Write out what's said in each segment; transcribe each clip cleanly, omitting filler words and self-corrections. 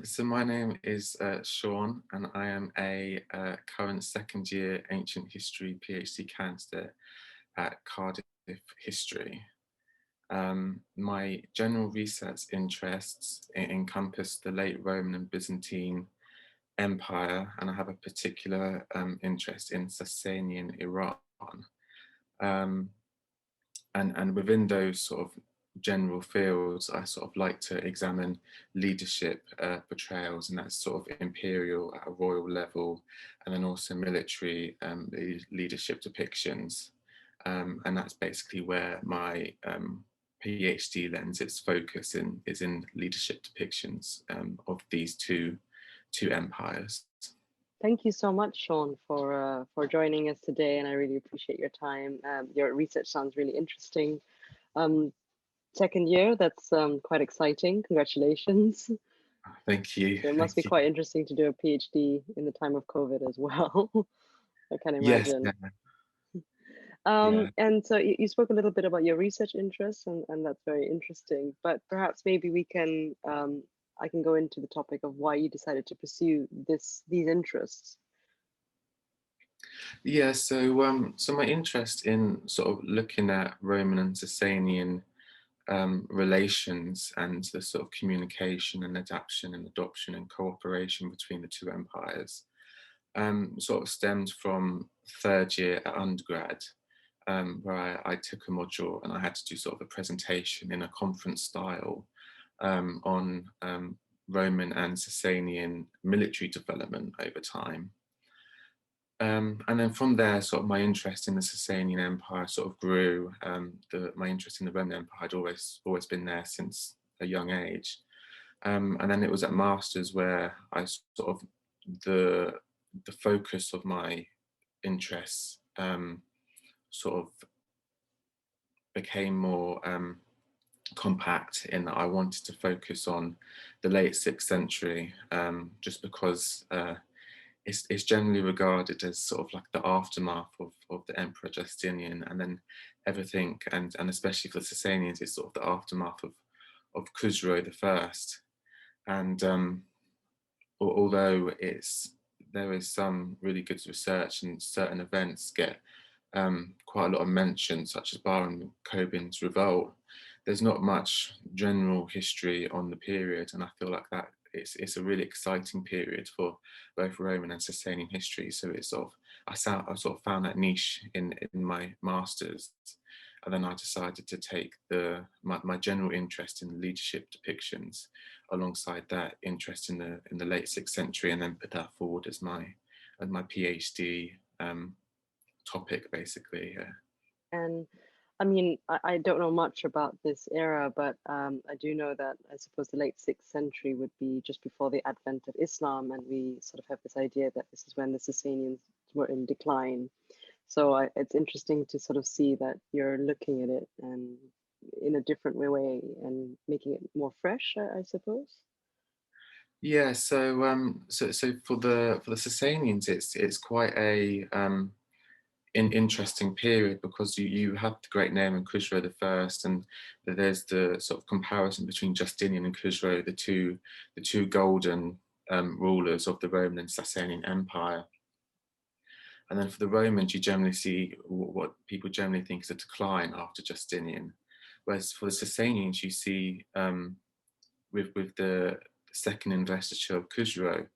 So my name is Sean, and I am a current second year ancient history PhD candidate at Cardiff History. My general research interests encompass the late Roman and Byzantine Empire, and I have a particular interest in Sasanian Iran. Um, and within those sort of general fields, I sort of like to examine leadership portrayals, and that's sort of imperial at a royal level, and then also military leadership depictions. And that's basically where my PhD lends its focus in, is in leadership depictions of these two empires. Thank you so much, Sean, for joining us today, and I really appreciate your time. Your research sounds really interesting. Um, Second year, that's quite exciting. Congratulations. Thank you. So it must Thank be you. quite interesting to do a PhD in the time of COVID as well. I can Yes. imagine. Yeah. And so you spoke a little bit about your research interests, and that's very interesting. But perhaps maybe we can I can go into the topic of why you decided to pursue these interests. Yeah, so my interest in sort of looking at Roman and Sasanian relations and the sort of communication and adaptation and adoption and cooperation between the two empires sort of stemmed from third year at undergrad, where I took a module and I had to do sort of a presentation in a conference style on Roman and Sasanian military development over time. And then from there, sort of my interest in the Sasanian Empire sort of grew. My interest in the Roman Empire had always been there since a young age. And then it was at masters where I sort of the focus of my interests sort of became more compact, in that I wanted to focus on the late 6th century, just because it's generally regarded as sort of like the aftermath of the Emperor Justinian, and then everything, and especially for the Sasanians, it's sort of the aftermath of Khusro the First. And although there is some really good research, and certain events get quite a lot of mention, such as Baron Corbin's revolt, there's not much general history on the period, and I feel like that it's a really exciting period for both Roman and Sasanian history. So it's sort of I sort of found that niche in my masters, and then I decided to take my general interest in leadership depictions alongside that interest in the late 6th century, and then put that forward as my PhD topic, basically. And I mean, I don't know much about this era, but I do know that I suppose the late 6th century would be just before the advent of Islam, and we sort of have this idea that this is when the Sasanians were in decline. So it's interesting to sort of see that you're looking at it and in a different way and making it more fresh, I suppose. Yeah, so for the Sasanians, it's quite a interesting period, because you have the great name and Khusro the First, and there's the sort of comparison between Justinian and Khusro, the two golden rulers of the Roman and Sasanian Empire. And then for the Romans, you generally see what people generally think is a decline after Justinian, whereas for the Sasanians, you see with the second investiture of Khusro,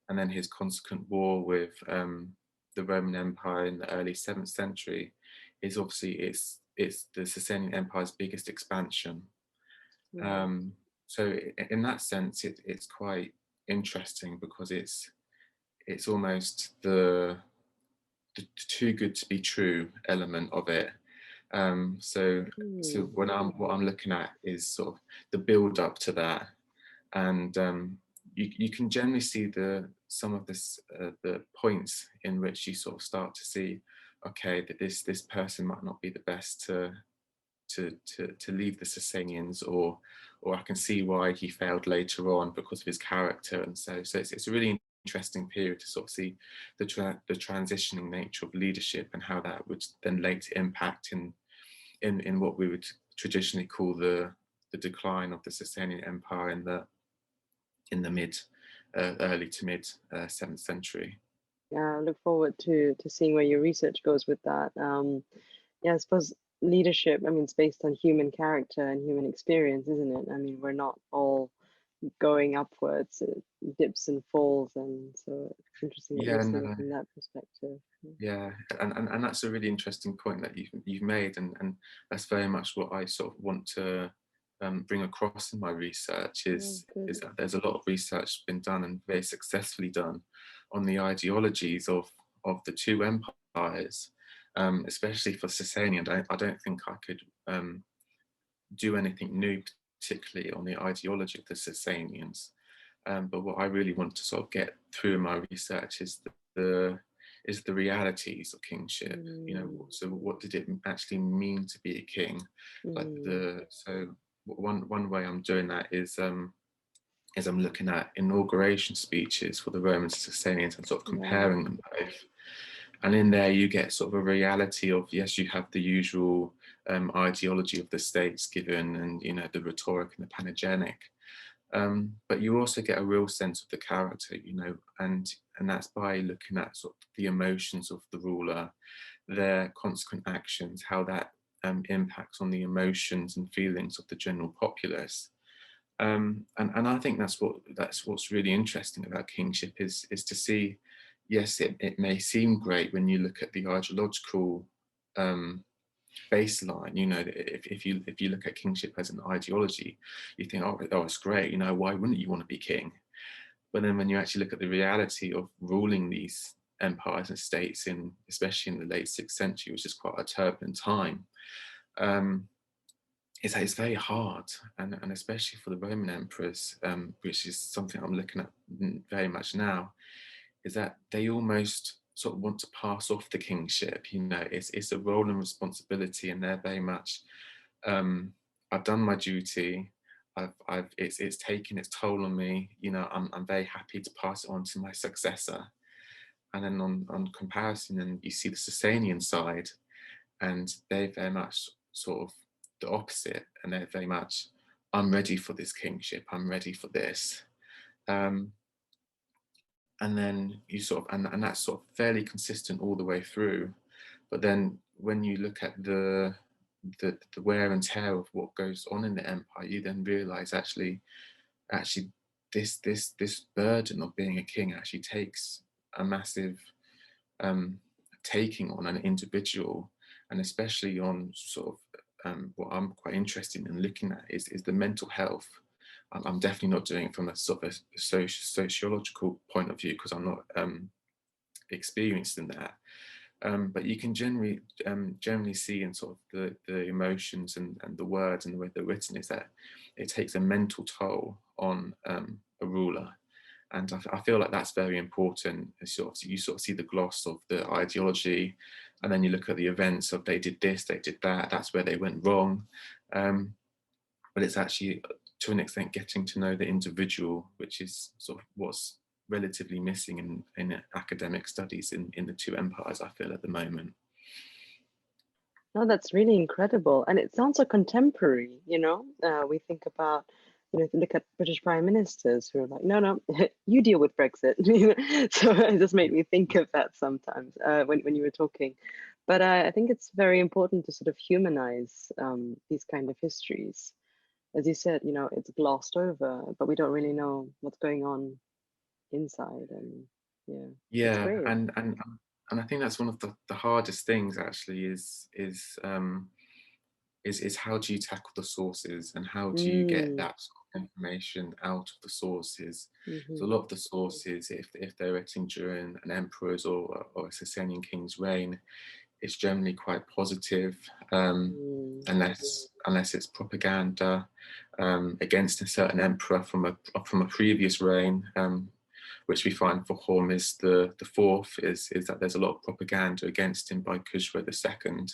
and then his consequent war with the Roman Empire in the early 7th century, is obviously it's the Sasanian Empire's biggest expansion. Right. So in that sense, it's quite interesting, because it's almost the too good to be true element of it. So Hmm. what I'm looking at is sort of the build up to that, and you can generally see some of the points in which you sort of start to see, okay, that this person might not be the best to lead the Sasanians, or I can see why he failed later on because of his character. And so it's a really interesting period to sort of see the transitioning nature of leadership, and how that would then later impact in what we would traditionally call the decline of the Sasanian Empire in the early to mid 7th century. Yeah, I look forward to seeing where your research goes with that. Yeah, I suppose leadership, I mean, it's based on human character and human experience, isn't it? I mean, we're not all going upwards, it dips and falls, and so it's interesting that you're Yeah, seeing it no, from that perspective. yeah, and that's a really interesting point that you've made, and that's very much what I sort of want to bring across in my research Oh, is good. that there's a lot of research been done and very successfully done on the ideologies of the two empires, especially for Sasanian. I don't think I could do anything new, particularly on the ideology of the Sasanians. But what I really want to sort of get through in my research is the realities of kingship. You know, Mm, so what did it actually mean to be a king? Like mm, so one way I'm doing that is I'm looking at inauguration speeches for the Romans and Sasanians and sort of yeah. comparing them both. And in there, you get sort of a reality of, yes, you have the usual ideology of the states given, and you know, the rhetoric and the panegyric, but you also get a real sense of the character, you know, and that's by looking at sort of the emotions of the ruler, their consequent actions, how that impacts on the emotions and feelings of the general populace. And I think that's what's really interesting about kingship is to see, yes, it may seem great when you look at the ideological um, baseline. You know, if you look at kingship as an ideology, you think, oh, it's great. You know, why wouldn't you want to be king? But then when you actually look at the reality of ruling these empires and states in, especially in the late 6th century, which is quite a turbulent time, um, it's very hard, and especially for the Roman emperors, which is something I'm looking at very much now, is that they almost sort of want to pass off the kingship. You know, it's a role and responsibility, and they're very much, I've done my duty. It's taken its toll on me. You know, I'm very happy to pass it on to my successor. And then on comparison, and you see the Sasanian side, and they're very much sort of the opposite, and they're very much, I'm ready for this kingship. I'm ready for this. Um, and then you sort of and that's sort of fairly consistent all the way through, but then when you look at the wear and tear of what goes on in the empire, you then realize actually this burden of being a king actually takes a massive um, taking on an individual, and especially on sort of what I'm quite interested in looking at is the mental health. I'm definitely not doing it from a sort of a sociological point of view, because I'm not experienced in that. But you can generally see in sort of the emotions and the words and the way they're written is that it takes a mental toll on a ruler. And I feel like that's very important. You sort of see the gloss of the ideology, and then you look at the events of they did this, they did that, that's where they went wrong. But it's actually, to an extent, getting to know the individual, which is sort of what's relatively missing in academic studies in the two empires, I feel, at the moment. No, that's really incredible. And it sounds so contemporary, you know? We think about, you know, if you look at British prime ministers who are like, no, no, you deal with Brexit. You know? So it just made me think of that sometimes when you were talking. But I think it's very important to sort of humanize these kind of histories. As you said, you know, it's glossed over, but we don't really know what's going on inside. And yeah, it's Yeah, great. and I think that's one of the hardest things actually is how do you tackle the sources, and how do you get Mm, that sort of information out of the sources? So a hmm. lot of the sources, if they're written during an emperor's or a Sasanian king's reign, it's generally quite positive, Mm, unless it's propaganda against a certain emperor from a previous reign, which we find for Hormizd the fourth is that there's a lot of propaganda against him by Khusro II,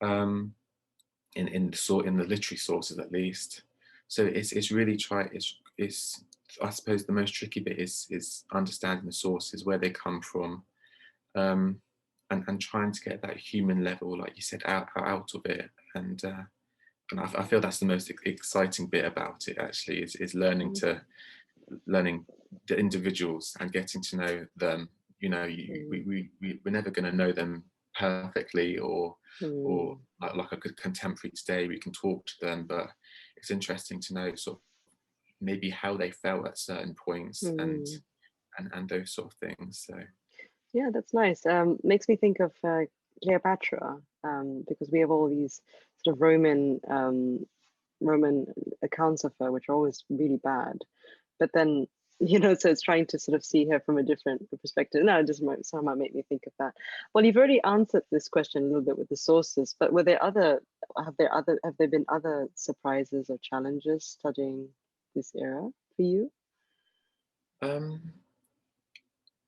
um, in the literary sources at least. So it's really it's I suppose the most tricky bit is understanding the sources, where they come from, um, and trying to get that human level, like you said, out of it. And I feel that's the most exciting bit about it, actually, is learning mm. to learning the individuals and getting to know them. You know, we're never going to know them perfectly, or like a good contemporary today, we can talk to them, but it's interesting to know sort of maybe how they felt at certain points, and those sort of things. So yeah, that's nice. Makes me think of Cleopatra, because we have all these sort of Roman accounts of her, which are always really bad. But then, so it's trying to sort of see her from a different perspective. No, it just somehow make me think of that. Well, you've already answered this question a little bit with the sources, but have there been other surprises or challenges studying this era for you?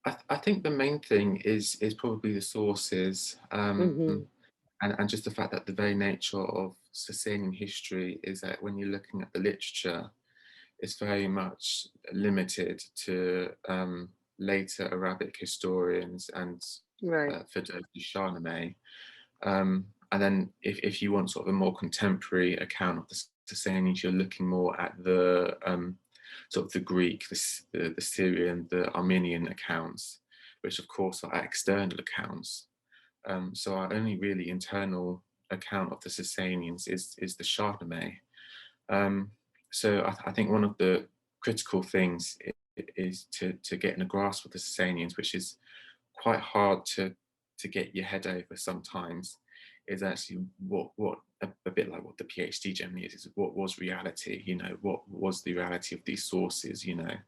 I think the main thing is probably the sources, and just the fact that the very nature of Sasanian history is that when you're looking at the literature, it's very much limited to later Arabic historians and Firdousi Shahnameh. And then if you want sort of a more contemporary account of the Sasanians, you're looking more at the sort of the Greek, the Syrian, the Armenian accounts, which of course are external accounts. So our only really internal account of the Sasanians is the Shahnameh. So I think one of the critical things is to get in a grasp of the Sasanians, which is quite hard to get your head over sometimes, is actually what a bit like what the PhD generally is what was reality, what was the reality of these sources, and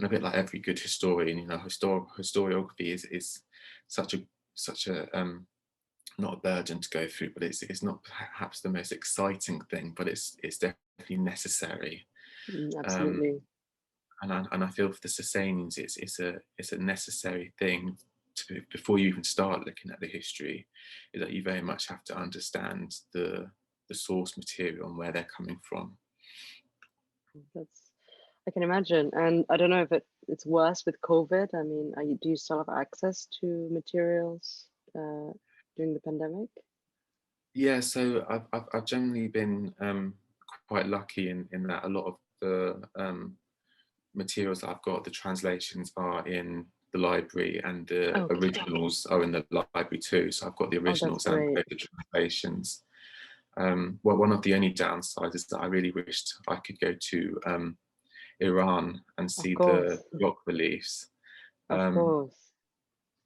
a bit like every good historian, historiography is such a not a burden to go through, but it's not perhaps the most exciting thing, but it's definitely necessary. Absolutely. And I feel for the Sasanians, it's a necessary thing before you even start looking at the history, is that you very much have to understand the source material and where they're coming from. I can imagine. And I don't know if it's worse with COVID. I mean, do you still have access to materials during the pandemic? Yeah, so I've generally been quite lucky in that a lot of the materials that I've got, the translations are in the library, and the originals are in the library too. So I've got the originals and the translations. Well, one of the only downsides is that I really wished I could go to Iran and see the rock reliefs. Of course.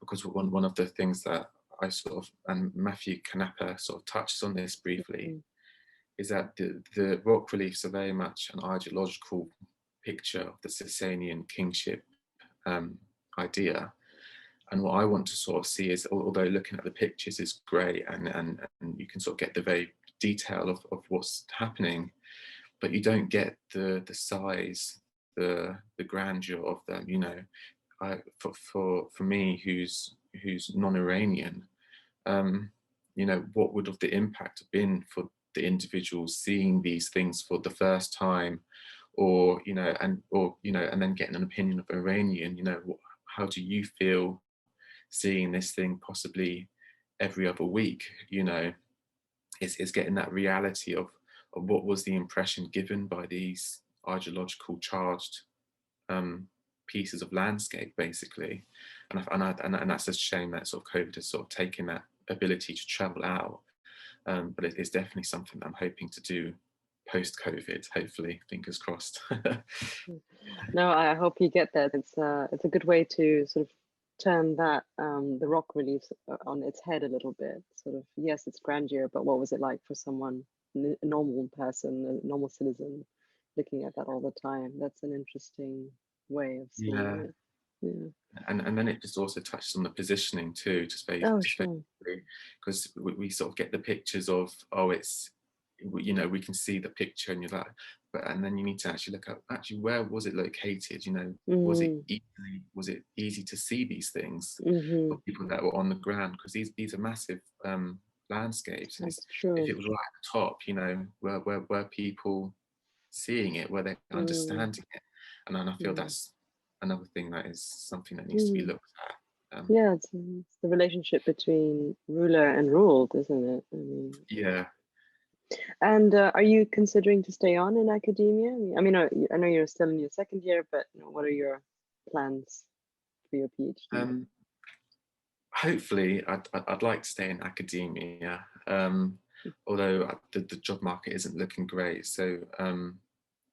Because one of the things that I sort of, and Matthew Canepa sort of touches on this briefly, is that the rock reliefs are very much an ideological picture of the Sasanian kingship idea. And what I want to sort of see is, although looking at the pictures is great, and you can sort of get the very detail of what's happening, but you don't get the size, the grandeur of them. For me, who's non-Iranian, what would have the impact have been for the individuals seeing these things for the first time, or and then getting an opinion of Iranian. How do you feel seeing this thing possibly every other week? It's getting that reality of what was the impression given by these ideological charged pieces of landscape, basically. And that's a shame that sort of COVID has sort of taken that ability to travel out. But it's definitely something that I'm hoping to do post-COVID, hopefully, fingers crossed. No, I hope you get that. It's a good way to sort of turn that the rock reliefs on its head a little bit. Sort of, yes, it's grandeur, but what was it like for someone, a normal person, a normal citizen, looking at that all the time? That's an interesting way of seeing it. Yeah. And then it just also touches on the positioning too, just very because we sort of get the pictures of, we can see the picture, and you're like, and then you need to actually look at actually where was it located? Was it easy to see these things for people that were on the ground? Because these are massive landscapes, and if it was right at the top, were people seeing it? Were they understanding it? And then I feel that's another thing that is something that needs to be looked at. It's the relationship between ruler and ruled, isn't it? I mean, And are you considering to stay on in academia? I mean, I know you're still in your second year, but what are your plans for your PhD? Um, Hopefully, I'd like to stay in academia, although the job market isn't looking great. So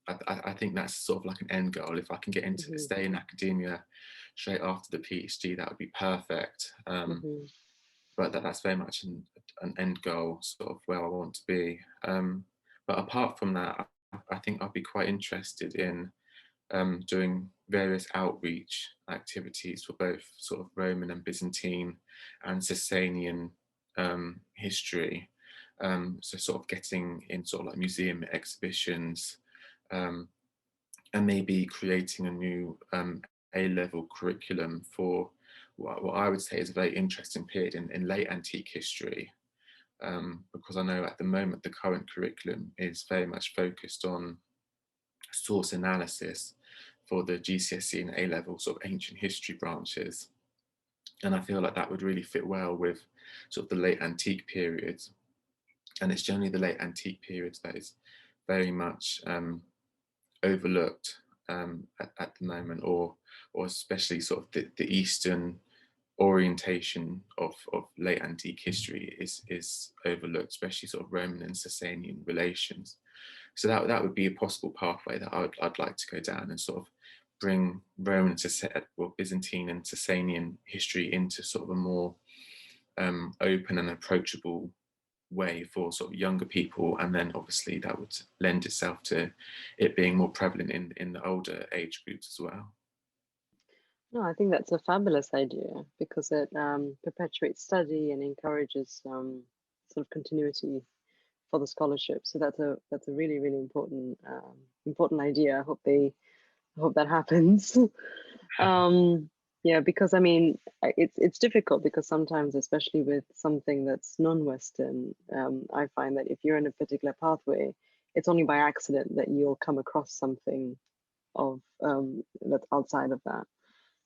I think that's sort of like an end goal. If I can get into Hmm. stay in academia straight after the PhD, that would be perfect. Hmm. But that's very much an end goal, sort of where I want to be. But apart from that, I think I'd be quite interested in doing various outreach activities for both sort of Roman and Byzantine and Sasanian history. So sort of getting in sort of like museum exhibitions, um, and maybe creating a new A-level curriculum for what I would say is a very interesting period in late antique history. Because I know at the moment the current curriculum is very much focused on source analysis for the GCSE and A-level sort of ancient history branches. And I feel like that would really fit well with sort of the late antique periods. And it's generally the late antique periods that is very much overlooked at the moment, or especially sort of the Eastern orientation of late antique history is overlooked, especially sort of Roman and Sasanian relations. So that would be a possible pathway that I'd like to go down, and sort of bring Roman to well, Byzantine and Sasanian history into sort of a more open and approachable way for sort of younger people, and then obviously that would lend itself to it being more prevalent in the older age groups as well. No, I think that's a fabulous idea because it perpetuates study and encourages sort of continuity for the scholarship. So that's a really really important idea. I hope that happens. um, yeah, because I mean it's difficult because sometimes, especially with something that's non-Western, I find that if you're in a particular pathway, it's only by accident that you'll come across something of that's outside of that.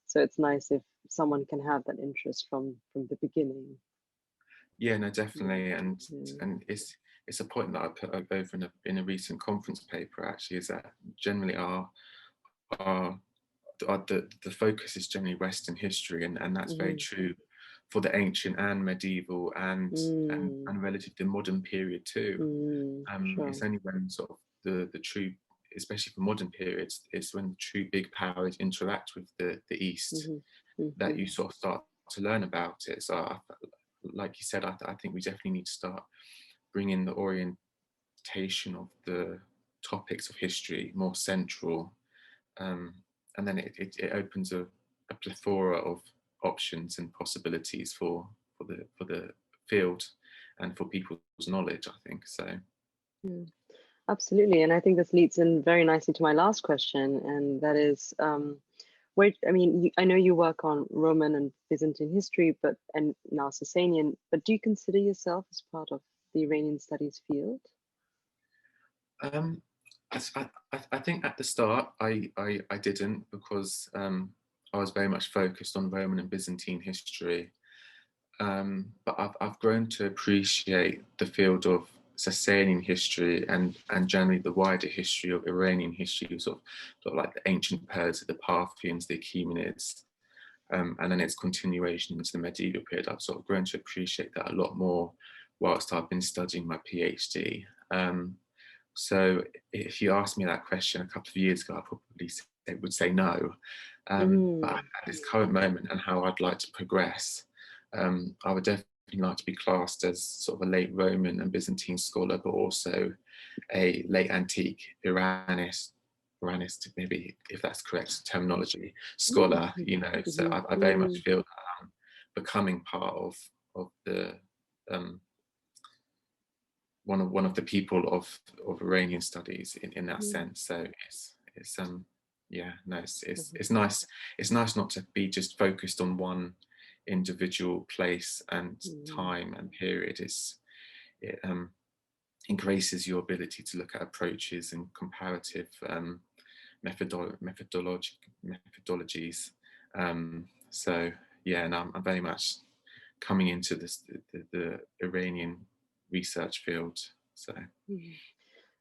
So it's nice if someone can have that interest from the beginning. Yeah, no, Yeah. definitely, Yeah. and it's a point that I put over in a recent conference paper actually, is that generally our the focus is generally Western history, and that's very Hmm. true for the ancient and medieval Mm. and relatively modern period too. Mm. Sure. It's only when sort of the true, especially for modern periods, it's when the true big powers interact with the East Hmm. that Hmm. you sort of start to learn about it. So, like you said, I think we definitely need to start bringing the orientation of the topics of history more central, um, and then it opens a plethora of options and possibilities for the field and for people's knowledge, I think so. Yeah, absolutely. And I think this leads in very nicely to my last question, and that is, where I mean, I know you work on Roman and Byzantine history, but and now Sasanian. But do you consider yourself as part of the Iranian studies field? Um, I think at the start I didn't, because I was very much focused on Roman and Byzantine history. But I've grown to appreciate the field of Sasanian history and generally the wider history of Iranian history, sort of like the ancient Persians, the Parthians, the Achaemenids, and then its continuation into the medieval period. I've sort of grown to appreciate that a lot more whilst I've been studying my PhD. So if you asked me that question a couple of years ago, I probably would say no. But Mm. at this current moment and how I'd like to progress, I would definitely like to be classed as sort of a late Roman and Byzantine scholar, but also a late antique Iranist, maybe if that's correct terminology, scholar. Mm. So Hmm. I very much Mm. feel that I'm becoming part of the um, one of the people of Iranian studies in that Mm. sense. So it's yeah, no, Mhm. it's nice not to be just focused on one individual place and Mm. time and period. It increases your ability to look at approaches and comparative methodologies. So yeah, and I'm very much coming into the Iranian research field So Mhm.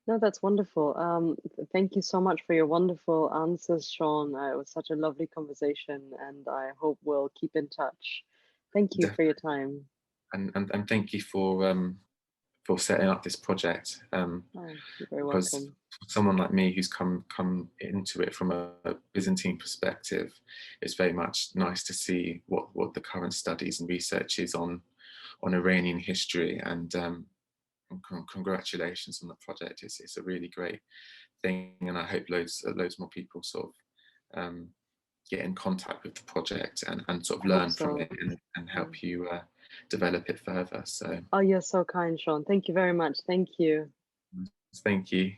No, that's wonderful. Thank you so much for your wonderful answers, Sean. It was such a lovely conversation, and I hope we'll keep in touch. Thank you for your definitely, time. and thank you for setting up this project. Oh, you're very Because welcome. for someone like me who's come into it from a Byzantine perspective, it's very much nice to see what the current studies and research is on Iranian history. And congratulations on the project. It's a really great thing, and I hope loads more people sort of get in contact with the project and sort of I hope learn from so. it and Yeah. help you develop it further. So Oh, you're so kind, Sean. Thank you very much. Thank you. thank you.